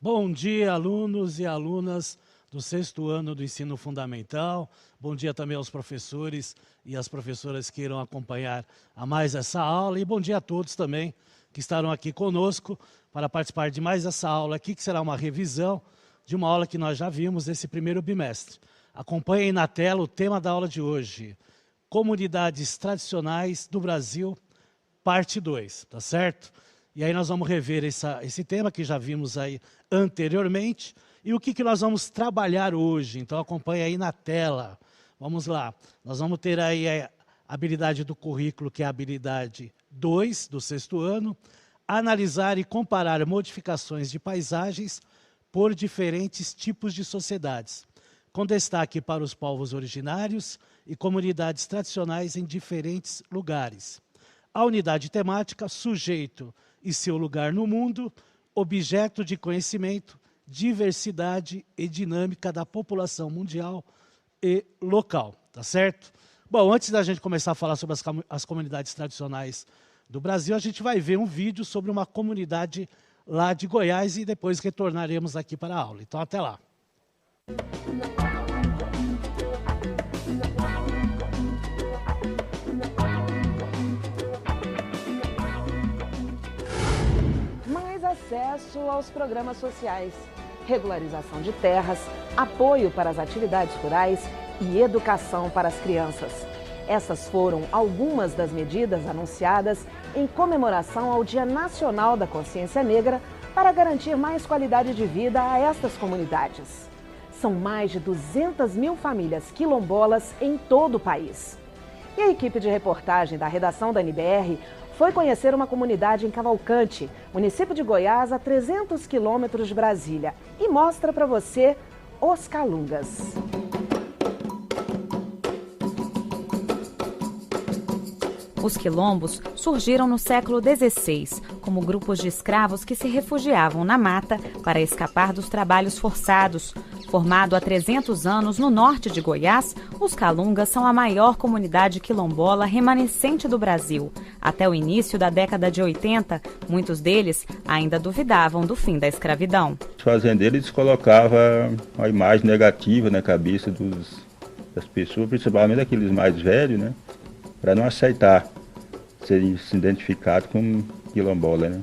Bom dia, alunos e alunas do 6º ano do Ensino Fundamental. Bom dia também aos professores e às professoras que irão acompanhar a mais essa aula. E bom dia a todos também que estarão aqui conosco para participar de mais essa aula aqui, que será uma revisão de uma aula que nós já vimos esse primeiro bimestre. Acompanhem na tela o tema da aula de hoje: Comunidades Tradicionais do Brasil, parte 2, tá certo? E aí nós vamos rever esse tema que já vimos aí anteriormente. E o que nós vamos trabalhar hoje? Então acompanhe aí na tela. Vamos lá. Nós vamos ter aí a habilidade do currículo, que é a habilidade 2 do 6º ano. Analisar e comparar modificações de paisagens por diferentes tipos de sociedades, com destaque para os povos originários e comunidades tradicionais em diferentes lugares. A unidade temática, sujeito e seu lugar no mundo, objeto de conhecimento, diversidade e dinâmica da população mundial e local, tá certo? Bom, antes da gente começar a falar sobre as comunidades tradicionais do Brasil, a gente vai ver um vídeo sobre uma comunidade lá de Goiás e depois retornaremos aqui para a aula. Então, até lá. Acesso aos programas sociais, regularização de terras, apoio para as atividades rurais e educação para as crianças. Essas foram algumas das medidas anunciadas em comemoração ao Dia Nacional da Consciência Negra para garantir mais qualidade de vida a estas comunidades. São mais de 200 mil famílias quilombolas em todo o país. E a equipe de reportagem da redação da NBR foi conhecer uma comunidade em Cavalcante, município de Goiás, a 300 quilômetros de Brasília, e mostra para você os Calungas. Os quilombos surgiram no século XVI, como grupos de escravos que se refugiavam na mata para escapar dos trabalhos forçados. Formado há 300 anos no norte de Goiás, os Calungas são a maior comunidade quilombola remanescente do Brasil. Até o início da década de 80, muitos deles ainda duvidavam do fim da escravidão. Os fazendeiros colocavam uma imagem negativa na cabeça das pessoas, principalmente aqueles mais velhos, né? Para não aceitar serem se identificados como quilombola, né?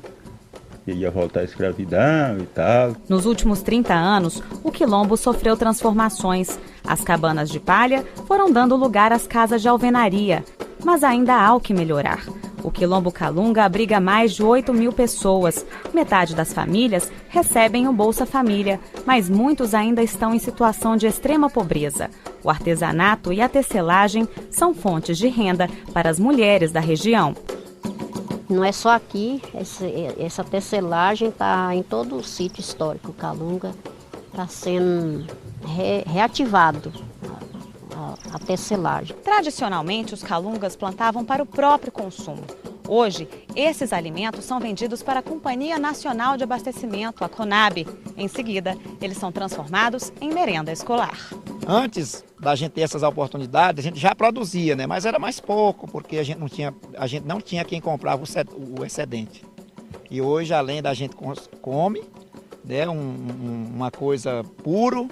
Que ia voltar à escravidão e tal. Nos últimos 30 anos, o quilombo sofreu transformações. As cabanas de palha foram dando lugar às casas de alvenaria, mas ainda há o que melhorar. O Quilombo Calunga abriga mais de 8 mil pessoas. Metade das famílias recebem o Bolsa Família, mas muitos ainda estão em situação de extrema pobreza. O artesanato e a tecelagem são fontes de renda para as mulheres da região. Não é só aqui, essa tecelagem está em todo o sítio histórico. O Calunga está sendo reativado. A tecelagem. Tradicionalmente, os calungas plantavam para o próprio consumo. Hoje, esses alimentos são vendidos para a Companhia Nacional de Abastecimento, a CONAB. Em seguida, eles são transformados em merenda escolar. Antes da gente ter essas oportunidades, a gente já produzia, né? Mas era mais pouco, porque a gente não tinha quem comprava o excedente. E hoje, além da gente come, né, uma coisa puro,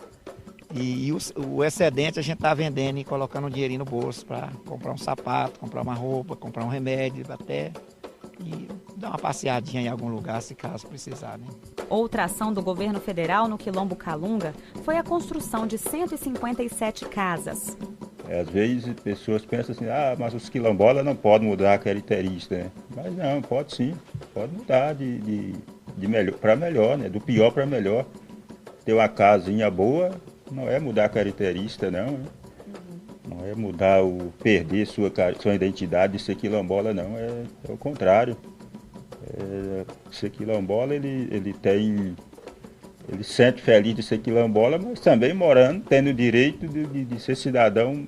e o excedente a gente está vendendo e colocando um dinheirinho no bolso para comprar um sapato, comprar uma roupa, comprar um remédio, até e dar uma passeadinha em algum lugar, se caso precisar, né? Outra ação do governo federal no Quilombo Calunga foi a construção de 157 casas. Às vezes as pessoas pensam assim, mas os quilombolas não podem mudar a característica, né? Mas não, pode sim, pode mudar de melhor para melhor, né? Do pior para melhor. Ter uma casinha boa não é mudar a característica, não, né? Não é mudar perder sua identidade de ser quilombola, não, é o contrário. Ser quilombola, ele sente feliz de ser quilombola, mas também morando, tendo o direito de ser cidadão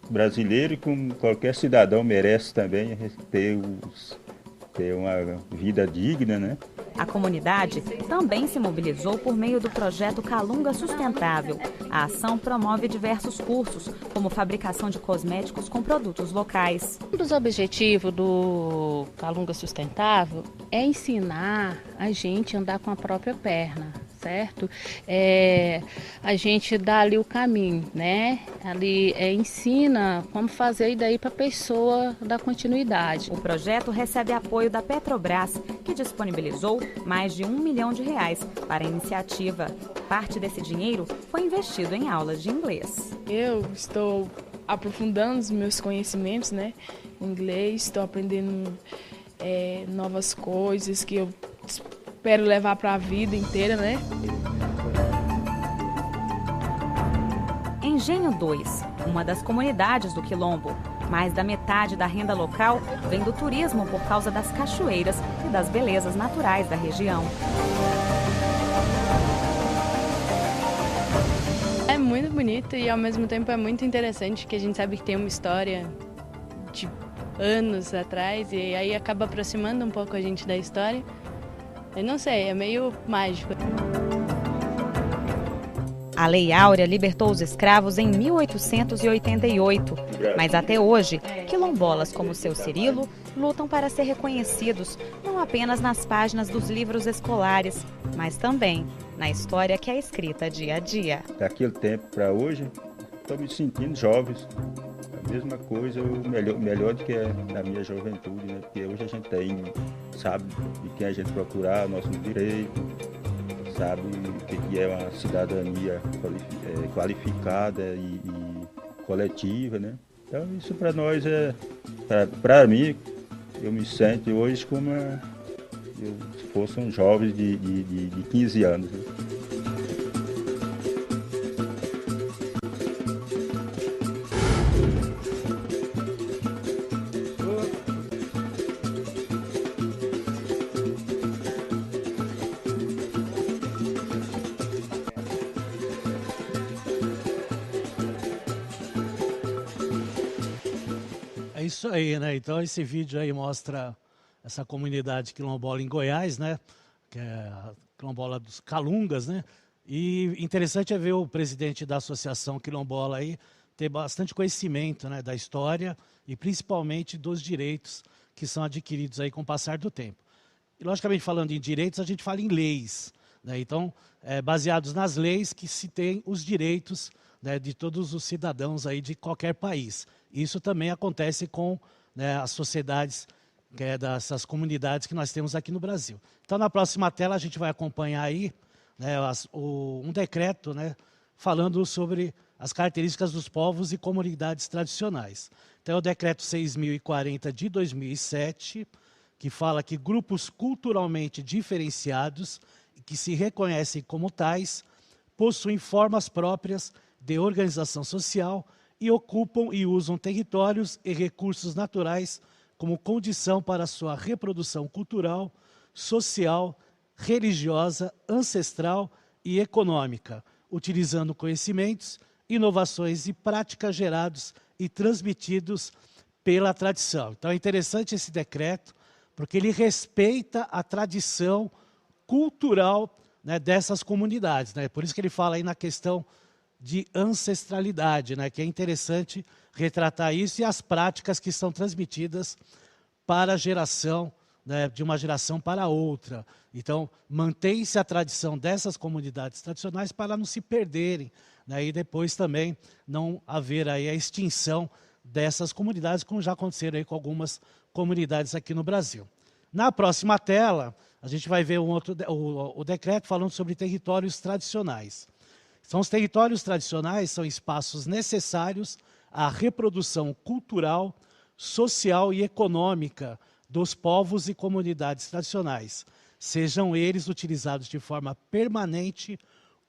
brasileiro, como qualquer cidadão merece também ter uma vida digna, né? A comunidade também se mobilizou por meio do projeto Calunga Sustentável. A ação promove diversos cursos, como fabricação de cosméticos com produtos locais. Um dos objetivos do Calunga Sustentável é ensinar a gente a andar com a própria perna, certo, a gente dá ali o caminho, né? Ali ensina como fazer e daí para a pessoa dar continuidade. O projeto recebe apoio da Petrobras, que disponibilizou mais de R$ 1 milhão para a iniciativa. Parte desse dinheiro foi investido em aulas de inglês. Eu estou aprofundando os meus conhecimentos, né, em inglês, estou aprendendo novas coisas que eu espero levar para a vida inteira, né? Engenho 2, uma das comunidades do Quilombo. Mais da metade da renda local vem do turismo por causa das cachoeiras e das belezas naturais da região. É muito bonito e ao mesmo tempo é muito interessante, que a gente sabe que tem uma história de anos atrás e aí acaba aproximando um pouco a gente da história. Eu não sei, é meio mágico. A Lei Áurea libertou os escravos em 1888, mas até hoje, quilombolas como seu Cirilo lutam para ser reconhecidos não apenas nas páginas dos livros escolares, mas também na história que é escrita dia a dia. Daquele tempo para hoje, estou me sentindo jovens. A mesma coisa, melhor do que na minha juventude, né? Porque hoje a gente sabe de quem a gente procurar, nosso direito, sabe o que é uma cidadania qualificada e coletiva, né? Então isso para nós para mim, eu me sinto hoje como se fosse um jovem de 15 anos. Né? É isso aí, né? Então esse vídeo aí mostra essa comunidade quilombola em Goiás, né? Que é a quilombola dos Calungas, né? E interessante é ver o presidente da Associação Quilombola aí ter bastante conhecimento, né, da história e principalmente dos direitos que são adquiridos aí com o passar do tempo. E logicamente falando em direitos, a gente fala em leis, né? Então, baseados nas leis que se tem os direitos, né, de todos os cidadãos aí de qualquer país. Isso também acontece com, né, as sociedades, dessas comunidades que nós temos aqui no Brasil. Então, na próxima tela, a gente vai acompanhar aí, né, um decreto, né, falando sobre as características dos povos e comunidades tradicionais. Então, é o decreto 6.040 de 2007, que fala que grupos culturalmente diferenciados, que se reconhecem como tais, possuem formas próprias de organização social e ocupam e usam territórios e recursos naturais como condição para sua reprodução cultural, social, religiosa, ancestral e econômica, utilizando conhecimentos, inovações e práticas gerados e transmitidos pela tradição. Então é interessante esse decreto, porque ele respeita a tradição cultural, né, dessas comunidades, né? Por isso que ele fala aí na questão de ancestralidade, né, que é interessante retratar isso e as práticas que são transmitidas para a geração, né, de uma geração para outra. Então, mantém-se a tradição dessas comunidades tradicionais para não se perderem, né, e depois também não haver aí a extinção dessas comunidades, como já aconteceram aí com algumas comunidades aqui no Brasil. Na próxima tela, a gente vai ver o decreto falando sobre territórios tradicionais. São os territórios tradicionais, são espaços necessários à reprodução cultural, social e econômica dos povos e comunidades tradicionais, sejam eles utilizados de forma permanente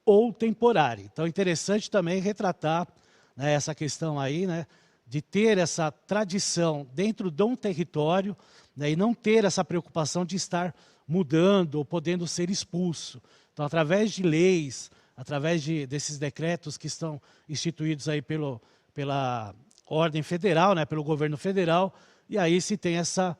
ou temporária. Então é interessante também retratar, né, essa questão aí, né, de ter essa tradição dentro de um território, né, e não ter essa preocupação de estar mudando ou podendo ser expulso. Então, através de leis, através desses decretos que estão instituídos aí pela ordem federal, né, pelo governo federal, e aí se tem essa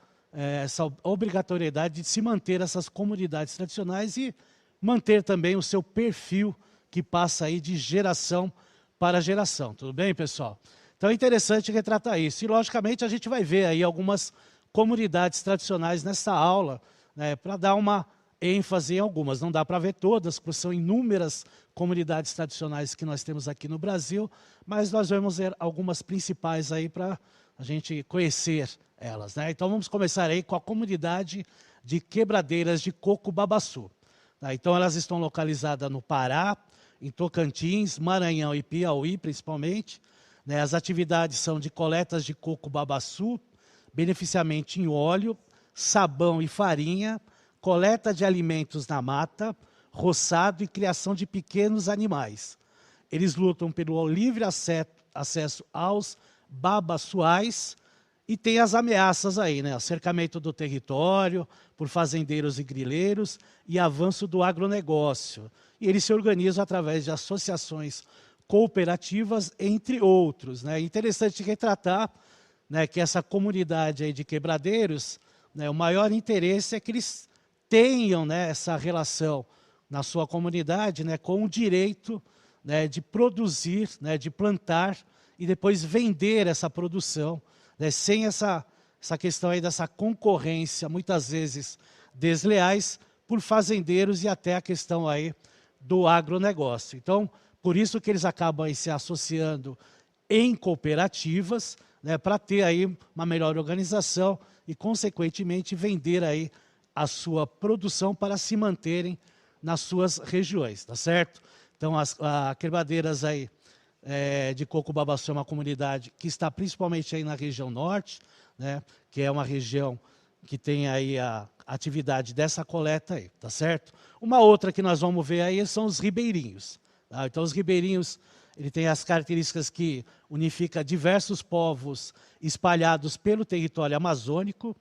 obrigatoriedade de se manter essas comunidades tradicionais e manter também o seu perfil que passa aí de geração para geração. Tudo bem, pessoal? Então é interessante retratar isso. E, logicamente, a gente vai ver aí algumas comunidades tradicionais nessa aula, né, para dar uma ênfase em algumas. Não dá para ver todas, porque são inúmeras comunidades tradicionais que nós temos aqui no Brasil, mas nós vamos ver algumas principais aí para a gente conhecer elas, né? Então vamos começar aí com a comunidade de quebradeiras de coco babaçu. Tá? Então elas estão localizadas no Pará, em Tocantins, Maranhão e Piauí principalmente. Né? As atividades são de coletas de coco babaçu, beneficiamento em óleo, sabão e farinha, coleta de alimentos na mata, roçado e criação de pequenos animais. Eles lutam pelo livre acesso aos babaçuais e tem as ameaças aí, né? O cercamento do território por fazendeiros e grileiros e avanço do agronegócio. E eles se organizam através de associações cooperativas, entre outros, né? Interessante retratar, né, que essa comunidade aí de quebradeiros, né, o maior interesse é que eles tenham, né, essa relação na sua comunidade, né, com o direito, né, de produzir, né, de plantar e depois vender essa produção, né, sem essa questão aí dessa concorrência, muitas vezes desleais, por fazendeiros e até a questão aí do agronegócio. Então, por isso que eles acabam aí se associando em cooperativas, né, para ter aí uma melhor organização e, consequentemente, vender aí a sua produção para se manterem nas suas regiões, tá certo? Então, as quebradeiras aí de coco babaçu é uma comunidade que está principalmente aí na região norte, né, que é uma região que tem aí a atividade dessa coleta aí, tá certo? Uma outra que nós vamos ver aí são os ribeirinhos. Tá? Então, os ribeirinhos, ele tem as características que unifica diversos povos espalhados pelo território amazônico,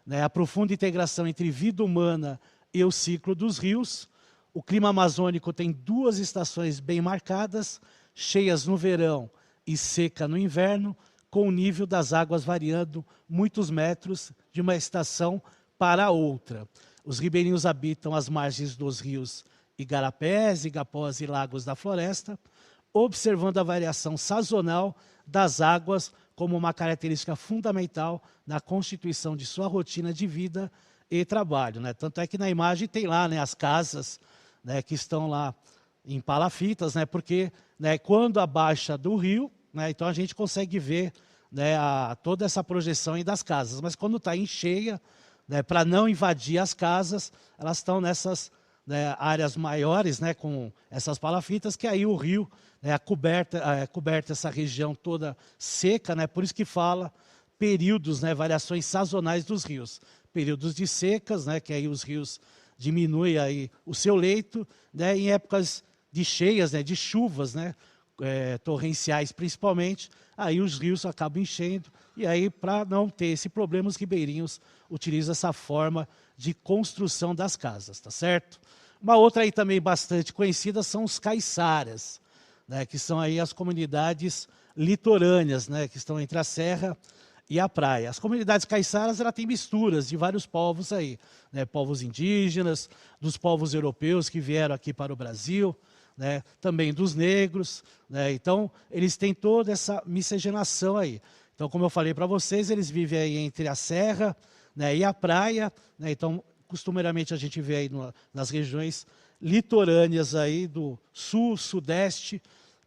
né, a profunda integração entre vida humana e o ciclo dos rios. O clima amazônico tem 2 estações bem marcadas, cheias no verão e seca no inverno, com o nível das águas variando muitos metros de uma estação para outra. Os ribeirinhos habitam as margens dos rios igarapés, igapós e lagos da floresta, observando a variação sazonal das águas como uma característica fundamental na constituição de sua rotina de vida e trabalho, né? Tanto é que na imagem tem lá, né, as casas, né, que estão lá em palafitas, né, porque, né, quando abaixa do rio, né, então a gente consegue ver, né, toda essa projeção aí das casas, mas quando está em cheia, né, para não invadir as casas, elas estão nessas, né, áreas maiores, né, com essas palafitas, que aí o rio, né, coberta essa região toda seca, né, por isso que fala períodos, né, variações sazonais dos rios. Períodos de secas, né, que aí os rios diminuem aí o seu leito, né, em épocas de cheias, né, de chuvas, né, torrenciais principalmente, aí os rios acabam enchendo, e aí para não ter esse problema, os ribeirinhos utilizam essa forma de construção das casas, tá certo? Uma outra aí também bastante conhecida são os caiçaras, né, que são aí as comunidades litorâneas, né, que estão entre a serra e a praia. As comunidades caiçaras, ela tem misturas de vários povos aí, né, povos indígenas, dos povos europeus que vieram aqui para o Brasil, né, também dos negros, né, então eles têm toda essa miscigenação aí. Então, como eu falei para vocês, eles vivem aí entre a serra, né, e a praia, né, então costumeiramente a gente vê aí nas regiões litorâneas aí do sul, sudeste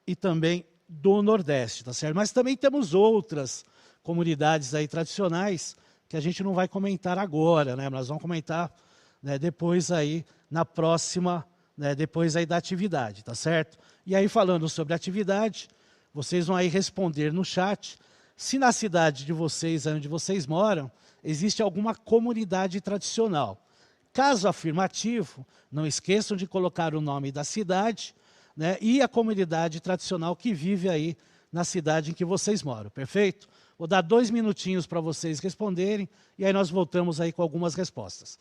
e também do nordeste, tá certo? Mas também temos outras comunidades aí tradicionais que a gente não vai comentar agora, né? Nós vamos comentar, né, depois aí na próxima, né, depois aí da atividade, tá certo? E aí falando sobre a atividade, vocês vão aí responder no chat se na cidade de vocês, onde vocês moram, existe alguma comunidade tradicional. Caso afirmativo, não esqueçam de colocar o nome da cidade, né, e a comunidade tradicional que vive aí na cidade em que vocês moram, perfeito? Vou dar 2 minutinhos para vocês responderem e aí nós voltamos aí com algumas respostas.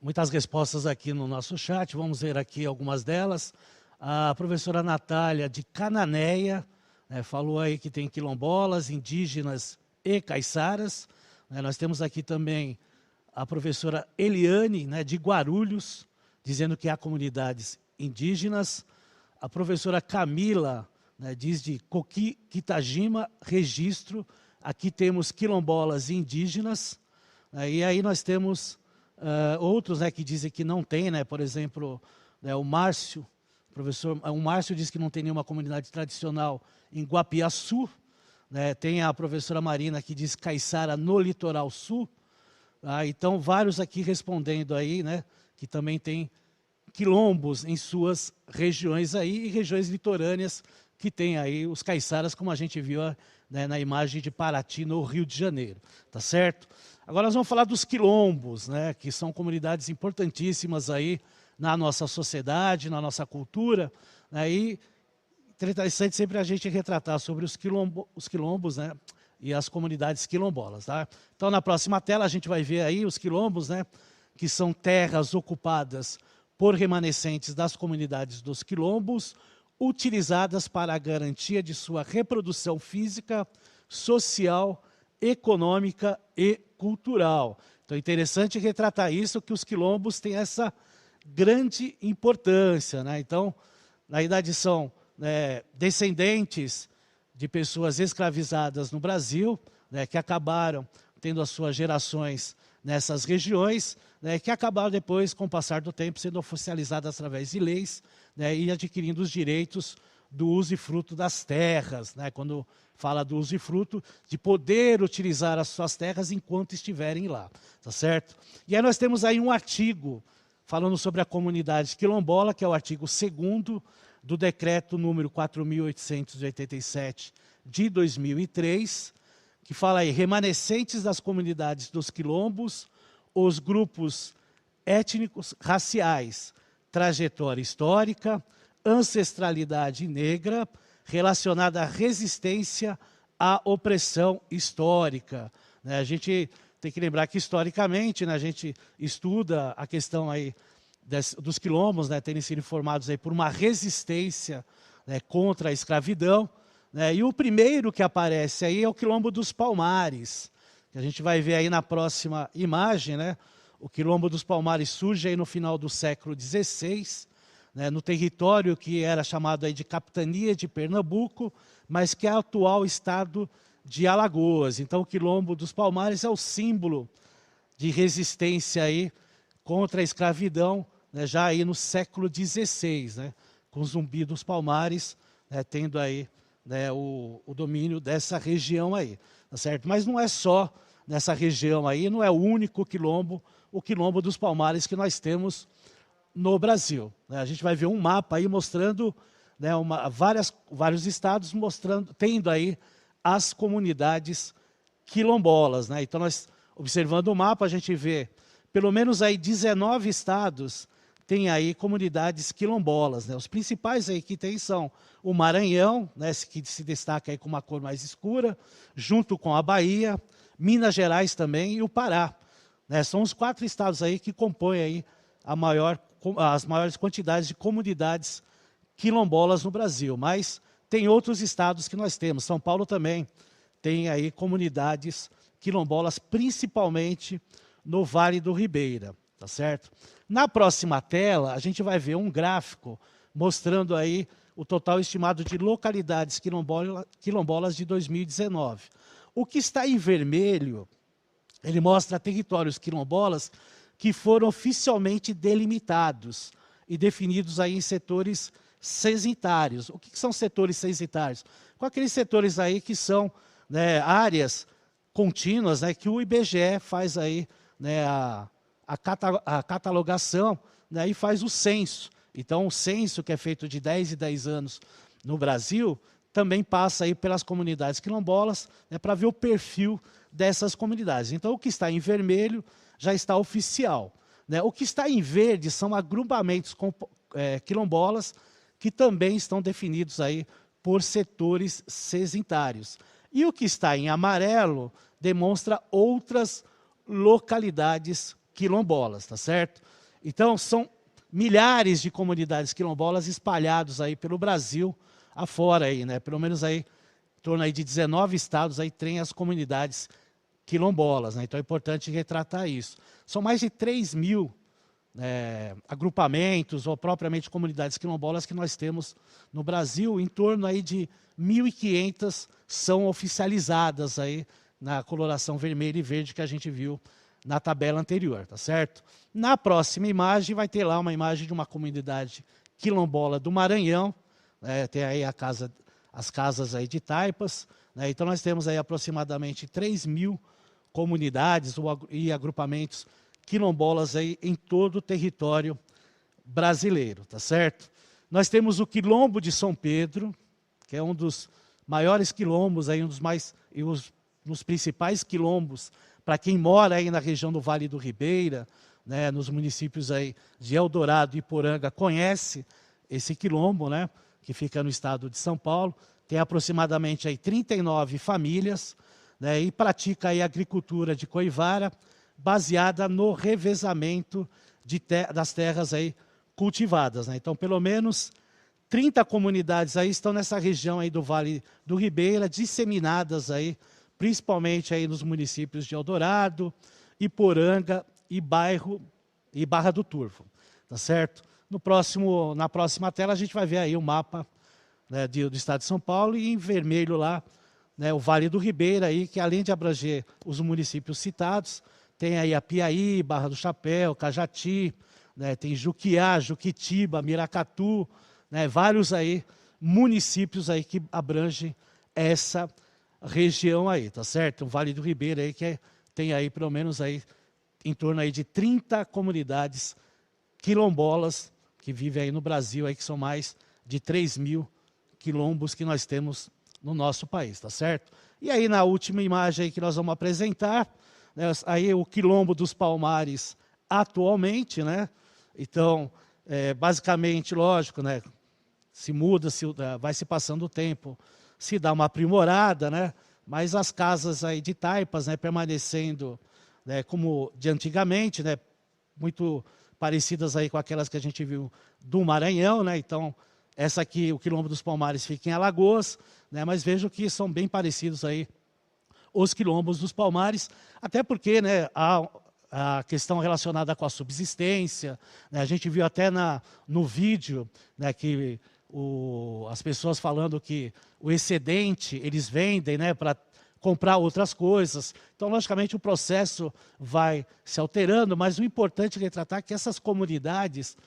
Muitas respostas aqui no nosso chat, vamos ver aqui algumas delas. A professora Natália de Cananéia, né, falou aí que tem quilombolas, indígenas e caiçaras. Nós temos aqui também a professora Eliane, né, de Guarulhos, dizendo que há comunidades indígenas. A professora Camila, né, diz de Coquitajima, Registro, aqui temos quilombolas e indígenas. E aí nós temos outros, né, que dizem que não tem, né, por exemplo, né, o Márcio diz que não tem nenhuma comunidade tradicional em Guapiaçu, né, tem a professora Marina que diz caiçara no litoral sul. Então, vários aqui respondendo aí, né, que também tem quilombos em suas regiões aí, e regiões litorâneas que tem aí os caiçaras, como a gente viu, né, na imagem de Paraty, no Rio de Janeiro, tá certo? Agora nós vamos falar dos quilombos, né, que são comunidades importantíssimas aí na nossa sociedade, na nossa cultura, né, e interessante sempre a gente retratar sobre os quilombos, né, e as comunidades quilombolas, tá? Então, na próxima tela, a gente vai ver aí os quilombos, né, que são terras ocupadas por remanescentes das comunidades dos quilombos, utilizadas para a garantia de sua reprodução física, social, econômica e cultural. Então, é interessante retratar isso, que os quilombos têm essa grande importância, né? Então, na verdade, são descendentes de pessoas escravizadas no Brasil, né, que acabaram tendo as suas gerações nessas regiões, né, que acabaram depois, com o passar do tempo, sendo oficializadas através de leis, né, e adquirindo os direitos do usufruto das terras, né, quando fala do usufruto, de poder utilizar as suas terras enquanto estiverem lá, tá certo? E aí nós temos aí um artigo falando sobre a comunidade quilombola, que é o artigo 2º do decreto número 4.887 de 2003, que fala aí, remanescentes das comunidades dos quilombos, os grupos étnicos, raciais, trajetória histórica, ancestralidade negra, relacionada à resistência à opressão histórica. Né? A gente tem que lembrar que, historicamente, né, a gente estuda a questão aí dos quilombos, né, terem sido formados aí por uma resistência, né, contra a escravidão. Né? E o primeiro que aparece aí é o Quilombo dos Palmares, que a gente vai ver aí na próxima imagem, né? O Quilombo dos Palmares surge aí no final do século XVI, né, no território que era chamado aí de Capitania de Pernambuco, mas que é o atual estado de Alagoas. Então, o Quilombo dos Palmares é o símbolo de resistência aí contra a escravidão, né, já aí no século XVI, né, com Zumbi dos Palmares, né, tendo aí, né, o domínio dessa região aí, tá certo? Mas não é só nessa região aí, não é o único quilombo, o Quilombo dos Palmares que nós temos no Brasil. Né? A gente vai ver um mapa aí mostrando, né, vários estados mostrando, tendo aí as comunidades quilombolas. Né? Então, nós, observando o mapa, a gente vê pelo menos aí 19 estados tem aí comunidades quilombolas. Né? Os principais aí que tem são o Maranhão, né, que se destaca aí com uma cor mais escura, junto com a Bahia, Minas Gerais também e o Pará. Né? São os 4 estados aí que compõem aí as maiores quantidades de comunidades quilombolas no Brasil. Mas tem outros estados que nós temos. São Paulo também tem aí comunidades quilombolas, principalmente no Vale do Ribeira, tá certo? Na próxima tela, a gente vai ver um gráfico mostrando aí o total estimado de localidades quilombolas de 2019. O que está em vermelho, ele mostra territórios quilombolas que foram oficialmente delimitados e definidos aí em setores censitários. O que são setores censitários? Com aqueles setores aí que são, né, áreas contínuas, né, que o IBGE faz aí, né, a catalogação, né, e faz o censo. Então, o censo, que é feito de 10 em 10 anos no Brasil, também passa aí pelas comunidades quilombolas, né, para ver o perfil dessas comunidades. Então, o que está em vermelho já está oficial. Né? O que está em verde são agrupamentos quilombolas que também estão definidos aí por setores censitários. E o que está em amarelo demonstra outras localidades quilombolas, tá certo? Então, são milhares de comunidades quilombolas espalhados aí pelo Brasil afora aí, né? Pelo menos aí, em torno aí de 19 estados aí tem as comunidades quilombolas, né? Então é importante retratar isso. São mais de 3 mil agrupamentos ou propriamente comunidades quilombolas que nós temos no Brasil. Em torno aí de 1.500 são oficializadas aí na coloração vermelha e verde que a gente viu na tabela anterior, tá certo? Na próxima imagem vai ter lá uma imagem de uma comunidade quilombola do Maranhão, né? Tem aí as casas aí de taipas, né? Então nós temos aí aproximadamente 3 mil comunidades e agrupamentos quilombolas aí em todo o território brasileiro, tá certo? Nós temos o Quilombo de São Pedro, que é um dos maiores quilombos aí, nos principais quilombos para quem mora aí na região do Vale do Ribeira, né, nos municípios aí de Eldorado e Poranga, conhece esse quilombo, né, que fica no estado de São Paulo. Tem aproximadamente aí 39 famílias, né, e pratica aí agricultura de coivara, baseada no revezamento das terras aí cultivadas, né? Então, pelo menos 30 comunidades aí estão nessa região aí do Vale do Ribeira, disseminadas aí, principalmente aí nos municípios de Eldorado, Iporanga e Barra do Turvo, tá certo? Na próxima tela a gente vai ver aí o mapa, né, do estado de São Paulo, e em vermelho lá, né, o Vale do Ribeira aí, que além de abranger os municípios citados, tem aí a Piaí, Barra do Chapéu, Cajati, né, tem Juquiá, Juquitiba, Miracatu, né, vários aí municípios aí que abrangem essa região aí, tá certo? O Vale do Ribeira aí que tem aí pelo menos aí em torno aí de 30 comunidades quilombolas que vivem aí no Brasil aí, que são mais de 3 mil quilombos que nós temos no nosso país, tá certo? E aí na última imagem aí que nós vamos apresentar, né, aí o Quilombo dos Palmares atualmente, né? Então, basicamente, lógico, né? Se muda, vai se passando o tempo, se dá uma aprimorada, né? Mas as casas aí de taipas, né, permanecendo, né, como de antigamente, né, muito parecidas aí com aquelas que a gente viu do Maranhão, né? Então, essa aqui, o Quilombo dos Palmares, fica em Alagoas, né? Mas vejo que são bem parecidos aí os quilombos dos Palmares, até porque, né, a questão relacionada com a subsistência, né, a gente viu até no vídeo, né, que as pessoas falando que o excedente eles vendem, né, para comprar outras coisas. Então, logicamente, o processo vai se alterando, mas o importante é retratar que essas comunidades,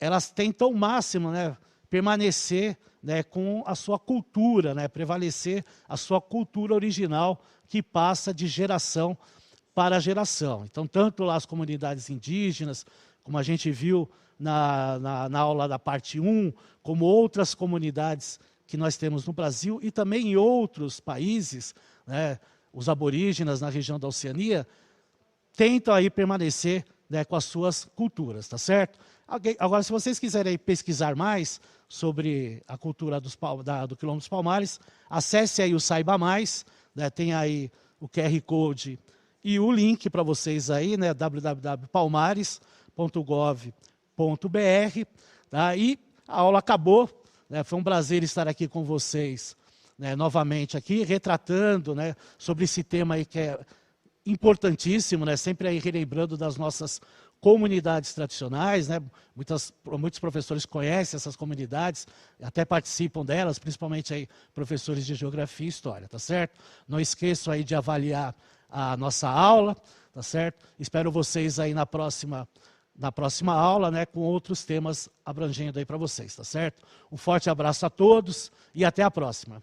elas tentam ao máximo, né, permanecer, né, com a sua cultura, né, prevalecer a sua cultura original, que passa de geração para geração. Então, tanto lá as comunidades indígenas, como a gente viu na aula da parte 1, como outras comunidades que nós temos no Brasil e também em outros países, né, os aborígenas na região da Oceania, tentam aí permanecer, né, com as suas culturas, tá certo? Agora, se vocês quiserem pesquisar mais sobre a cultura do Quilombo dos Palmares, acesse aí o Saiba Mais, né, tem aí o QR Code e o link para vocês aí, né, www.palmares.gov.br, tá? E a aula acabou, né, foi um prazer estar aqui com vocês, né, novamente aqui, retratando, né, sobre esse tema aí que é importantíssimo, né, sempre aí relembrando das nossas comunidades tradicionais, né? Muitos professores conhecem essas comunidades, até participam delas, principalmente aí professores de Geografia e História, tá certo? Não esqueçam aí de avaliar a nossa aula, tá certo? Espero vocês aí na próxima aula, né, com outros temas abrangendo aí para vocês, tá certo? Um forte abraço a todos e até a próxima.